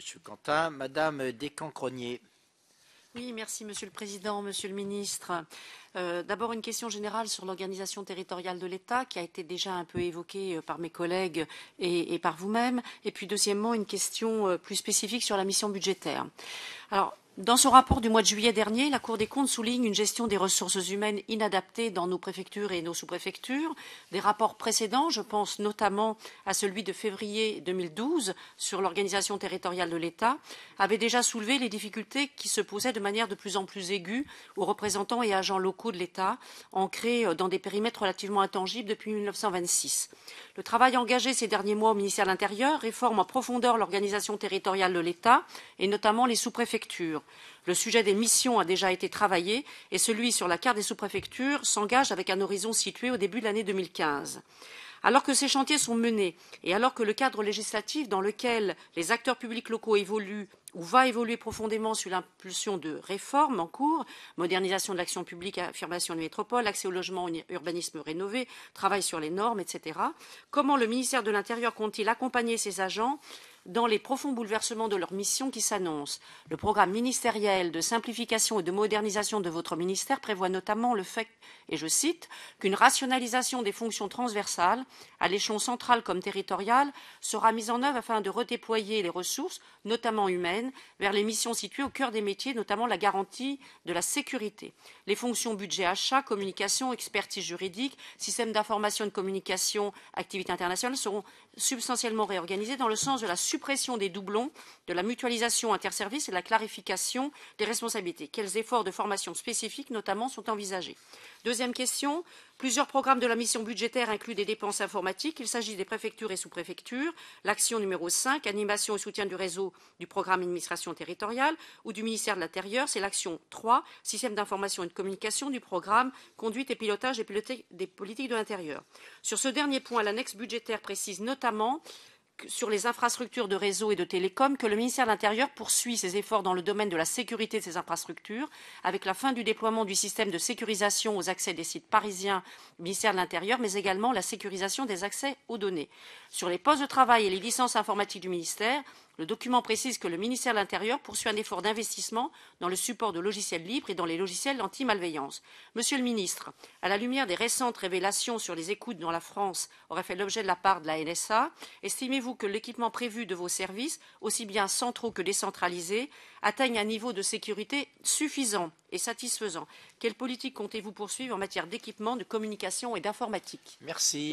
Monsieur Quentin. Madame Descamps-Cronier. Oui, merci Monsieur le Président, Monsieur le Ministre. D'abord une question générale sur l'organisation territoriale de l'État qui a été déjà un peu évoquée par mes collègues et par vous-même. Et puis deuxièmement, une question plus spécifique sur la mission budgétaire. Alors, dans son rapport du mois de juillet dernier, la Cour des comptes souligne une gestion des ressources humaines inadaptée dans nos préfectures et nos sous-préfectures. Des rapports précédents, je pense notamment à celui de février 2012 sur l'organisation territoriale de l'État, avaient déjà soulevé les difficultés qui se posaient de manière de plus en plus aiguë aux représentants et agents locaux de l'État, ancrés dans des périmètres relativement intangibles depuis 1926. Le travail engagé ces derniers mois au ministère de l'Intérieur réforme en profondeur l'organisation territoriale de l'État et notamment les sous-préfectures. Le sujet des missions a déjà été travaillé et celui sur la carte des sous-préfectures s'engage avec un horizon situé au début de l'année 2015. Alors que ces chantiers sont menés et alors que le cadre législatif dans lequel les acteurs publics locaux évoluent ou va évoluer profondément sous l'impulsion de réformes en cours, modernisation de l'action publique, affirmation des métropoles, accès au logement, urbanisme rénové, travail sur les normes, etc., comment le ministère de l'Intérieur compte-t-il accompagner ces agents dans les profonds bouleversements de leur mission qui s'annoncent? Le programme ministériel de simplification et de modernisation de votre ministère prévoit notamment le fait, et je cite, qu'une rationalisation des fonctions transversales, à l'échelon central comme territorial, sera mise en œuvre afin de redéployer les ressources, notamment humaines, vers les missions situées au cœur des métiers, notamment la garantie de la sécurité. Les fonctions budget achat, communication, expertise juridique, système d'information et de communication, activités internationales seront substantiellement réorganisées dans le sens de la suppression des doublons, de la mutualisation interservices et de la clarification des responsabilités. Quels efforts de formation spécifiques, notamment, sont envisagés? Deuxième question. Plusieurs programmes de la mission budgétaire incluent des dépenses informatiques. Il s'agit des préfectures et sous-préfectures, l'action numéro 5, animation et soutien du réseau du programme administration territoriale, ou du ministère de l'Intérieur, c'est l'action 3, système d'information et de communication du programme conduite et pilotage des politiques de l'intérieur. Sur ce dernier point, l'annexe budgétaire précise notamment sur les infrastructures de réseau et de télécom que le ministère de l'Intérieur poursuit ses efforts dans le domaine de la sécurité de ces infrastructures avec la fin du déploiement du système de sécurisation aux accès des sites parisiens du ministère de l'Intérieur, mais également la sécurisation des accès aux données. Sur les postes de travail et les licences informatiques du ministère, le document précise que le ministère de l'Intérieur poursuit un effort d'investissement dans le support de logiciels libres et dans les logiciels anti-malveillance. Monsieur le ministre, à la lumière des récentes révélations sur les écoutes dont la France aurait fait l'objet de la part de la NSA, estimez-vous que l'équipement prévu de vos services, aussi bien centraux que décentralisés, atteigne un niveau de sécurité suffisant et satisfaisant? Quelle politique comptez-vous poursuivre en matière d'équipement, de communication et d'informatique? Merci.